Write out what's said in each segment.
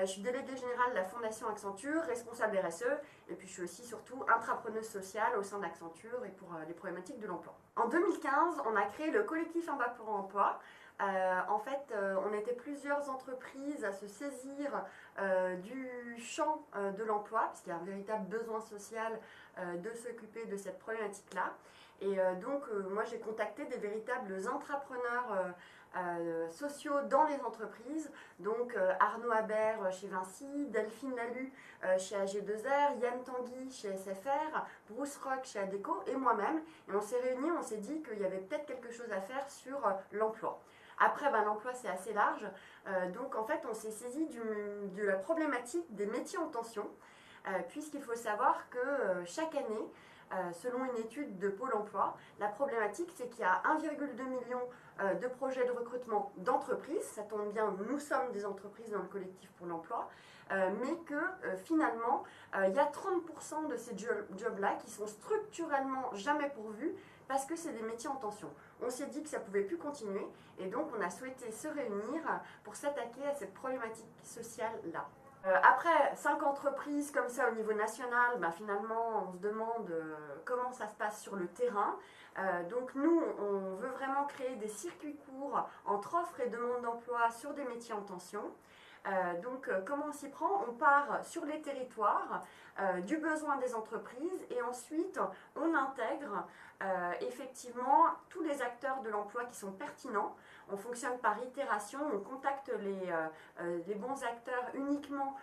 Je suis déléguée générale de la Fondation Accenture, responsable RSE, et puis je suis aussi surtout intrapreneuse sociale au sein d'Accenture et pour les problématiques de l'emploi. En 2015, on a créé le collectif Impact pour l'emploi. On était plusieurs entreprises à se saisir du champ de l'emploi, puisqu'il y a un véritable besoin social de s'occuper de cette problématique-là. Et moi j'ai contacté des véritables intrapreneurs sociaux dans les entreprises, donc Arnaud Habert chez Vinci, Delphine Lalu chez AG2R, Yann Tanguy chez SFR, Bruce Rock chez Adecco et moi-même. Et on s'est réunis, on s'est dit qu'il y avait peut-être quelque chose à faire sur l'emploi. Après, l'emploi c'est assez large, donc en fait on s'est saisi de la problématique des métiers en tension, puisqu'il faut savoir que chaque année, selon une étude de Pôle emploi, la problématique c'est qu'il y a 1,2 million de projets de recrutement d'entreprises, ça tombe bien, nous sommes des entreprises dans le collectif pour l'emploi, mais que finalement il y a 30% de ces jobs-là qui sont structurellement jamais pourvus parce que c'est des métiers en tension. On s'est dit que ça ne pouvait plus continuer et donc on a souhaité se réunir pour s'attaquer à cette problématique sociale-là. Après 5 entreprises comme ça au niveau national, finalement on se demande comment ça se passe sur le terrain. Donc nous on veut vraiment créer des circuits courts entre offre et demande d'emploi sur des métiers en tension. Comment on s'y prend? On part sur les territoires du besoin des entreprises et ensuite on intègre effectivement tous les acteurs de l'emploi qui sont pertinents. On fonctionne par itération, on contacte les bons acteurs uniquement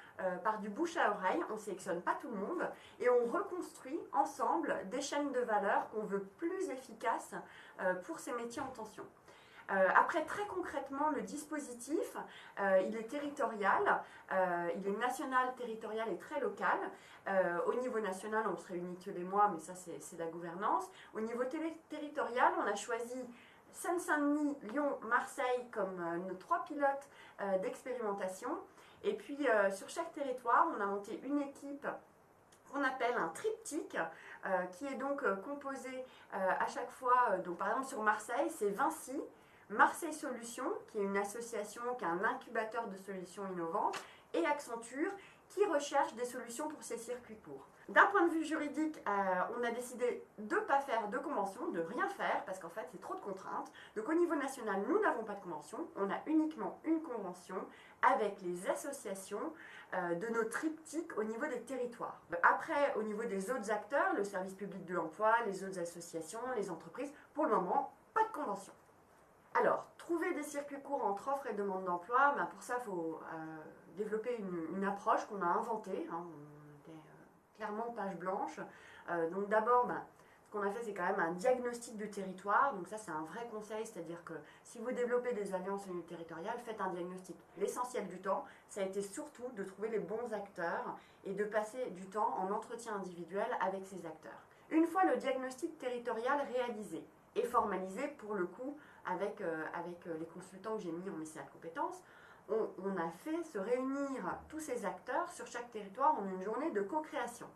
par du bouche à oreille, on ne sélectionne pas tout le monde et on reconstruit ensemble des chaînes de valeur qu'on veut plus efficaces pour ces métiers en tension. Après, très concrètement, le dispositif, il est territorial, il est national, territorial et très local. Au niveau national, on se réunit tous les mois, mais ça c'est la gouvernance. Au niveau territorial, on a choisi Seine-Saint-Denis, Lyon, Marseille comme nos 3 pilotes d'expérimentation. Et puis sur chaque territoire, on a monté une équipe qu'on appelle un triptyque, qui est donc composé à chaque fois, donc par exemple sur Marseille, c'est Vinci, Marseille Solutions, qui est une association, qui est un incubateur de solutions innovantes, et Accenture, qui recherche des solutions pour ces circuits courts. D'un point de vue juridique, on a décidé de ne pas faire de convention, de rien faire, parce qu'en fait c'est trop de contraintes. Donc au niveau national, nous n'avons pas de convention, on a uniquement une convention avec les associations de nos triptyques au niveau des territoires. Après, au niveau des autres acteurs, le service public de l'emploi, les autres associations, les entreprises, pour le moment, pas de convention. Alors, trouver des circuits courts entre offre et demande d'emploi, pour ça, il faut développer une approche qu'on a inventée. On était clairement page blanche. Donc d'abord, ce qu'on a fait, c'est quand même un diagnostic du territoire. Donc ça, c'est un vrai conseil, c'est-à-dire que si vous développez des alliances au niveau territorial, faites un diagnostic. L'essentiel du temps, ça a été surtout de trouver les bons acteurs et de passer du temps en entretien individuel avec ces acteurs. Une fois le diagnostic territorial réalisé et formalisé, pour le coup, avec les consultants que j'ai mis en mécénat de compétences, on a fait se réunir tous ces acteurs sur chaque territoire en une journée de co-création.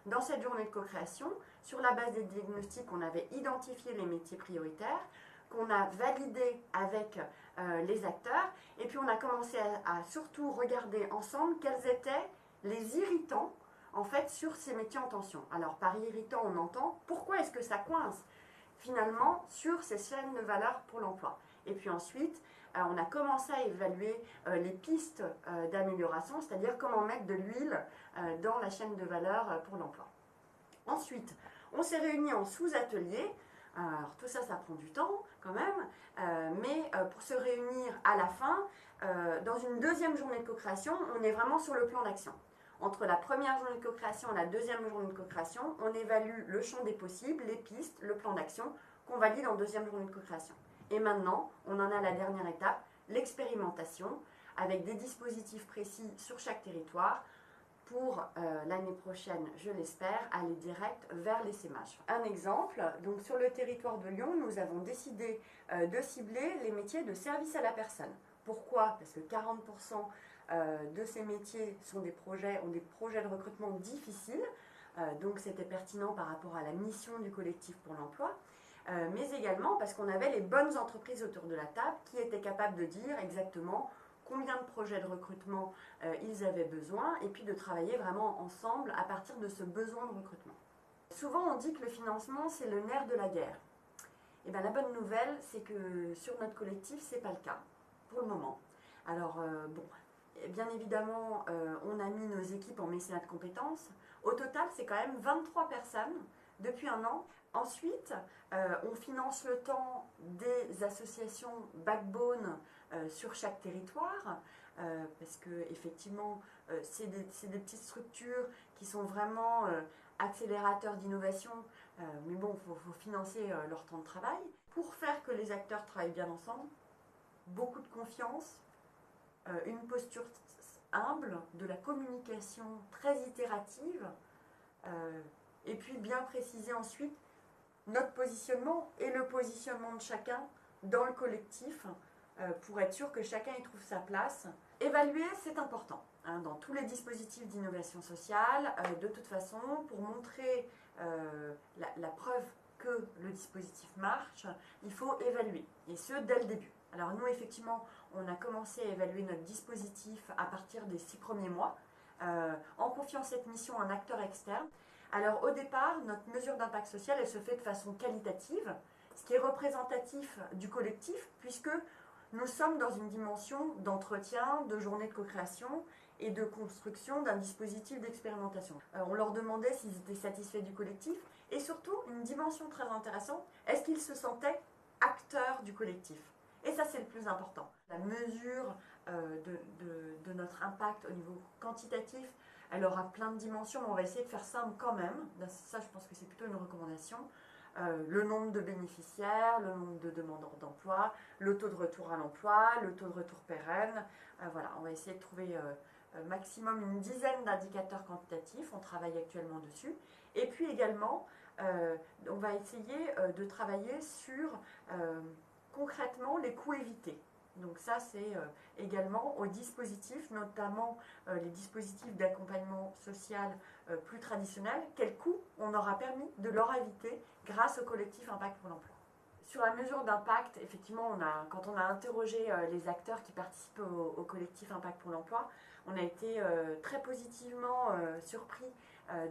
Dans cette journée de co-création, sur la base des diagnostics, on avait identifié les métiers prioritaires, qu'on a validé avec les acteurs, et puis on a commencé à surtout regarder ensemble quels étaient les irritants en fait sur ces métiers en tension. Alors par irritant, on entend pourquoi est-ce que ça coince finalement sur ces chaînes de valeur pour l'emploi. Et puis ensuite, on a commencé à évaluer les pistes d'amélioration, c'est-à-dire comment mettre de l'huile dans la chaîne de valeur pour l'emploi. Ensuite, on s'est réunis en sous-ateliers. Alors tout ça, ça prend du temps quand même, mais pour se réunir à la fin, dans une deuxième journée de co-création, on est vraiment sur le plan d'action. Entre la première journée de co-création et la deuxième journée de co-création, on évalue le champ des possibles, les pistes, le plan d'action qu'on valide en deuxième journée de co-création. Et maintenant, on en a la dernière étape, l'expérimentation, avec des dispositifs précis sur chaque territoire pour l'année prochaine, je l'espère, aller direct vers l'essaimage. Un exemple, donc sur le territoire de Lyon, nous avons décidé de cibler les métiers de service à la personne. Pourquoi? Parce que 40% de ces métiers ont des projets de recrutement difficiles, donc c'était pertinent par rapport à la mission du collectif pour l'emploi, mais également parce qu'on avait les bonnes entreprises autour de la table qui étaient capables de dire exactement combien de projets de recrutement ils avaient besoin, et puis de travailler vraiment ensemble à partir de ce besoin de recrutement. Souvent on dit que le financement c'est le nerf de la guerre. Et bien la bonne nouvelle c'est que sur notre collectif c'est pas le cas, pour le moment. Alors bon, bien évidemment on a mis nos équipes en mécénat de compétences. Au total c'est quand même 23 personnes depuis un an. Ensuite, on finance le temps des associations backbone sur chaque territoire, parce que effectivement, c'est des petites structures qui sont vraiment accélérateurs d'innovation, mais bon, il faut financer leur temps de travail. Pour faire que les acteurs travaillent bien ensemble, beaucoup de confiance, une posture humble, de la communication très itérative, et puis bien préciser ensuite notre positionnement et le positionnement de chacun dans le collectif pour être sûr que chacun y trouve sa place. Évaluer, c'est important dans tous les dispositifs d'innovation sociale, de toute façon, pour montrer la preuve que le dispositif marche, il faut évaluer, et ce, dès le début. Alors nous, effectivement, on a commencé à évaluer notre dispositif à partir des 6 premiers mois, en confiant cette mission à un acteur externe. Alors au départ, notre mesure d'impact social, elle se fait de façon qualitative, ce qui est représentatif du collectif, puisque nous sommes dans une dimension d'entretien, de journée de co-création et de construction d'un dispositif d'expérimentation. On leur demandait s'ils étaient satisfaits du collectif, et surtout, une dimension très intéressante, est-ce qu'ils se sentaient acteurs du collectif? Et ça, c'est le plus important. La mesure de notre impact au niveau quantitatif, elle aura plein de dimensions, mais on va essayer de faire simple quand même. Ça, je pense que c'est plutôt une recommandation. Le nombre de bénéficiaires, le nombre de demandeurs d'emploi, le taux de retour à l'emploi, le taux de retour pérenne. Voilà, on va essayer de trouver maximum une dizaine d'indicateurs quantitatifs. On travaille actuellement dessus. Et puis également, on va essayer de travailler sur concrètement les coûts évités. Donc ça, c'est également aux dispositifs, notamment les dispositifs d'accompagnement social plus traditionnels, quel coût on aura permis de leur éviter grâce au collectif Impact pour l'emploi. Sur la mesure d'impact, effectivement, quand on a interrogé les acteurs qui participent au collectif Impact pour l'emploi, on a été très positivement surpris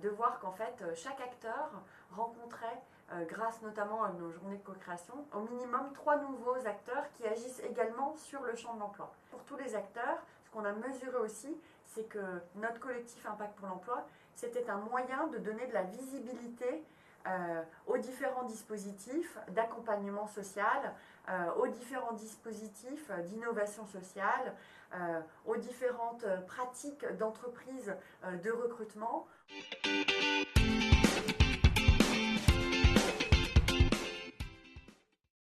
de voir qu'en fait, chaque acteur rencontrait, grâce notamment à nos journées de co-création, au minimum 3 nouveaux acteurs qui agissent également sur le champ de l'emploi. Pour tous les acteurs, ce qu'on a mesuré aussi, c'est que notre collectif Impact pour l'emploi, c'était un moyen de donner de la visibilité aux différents dispositifs d'accompagnement social, aux différents dispositifs d'innovation sociale, aux différentes pratiques d'entreprise de recrutement.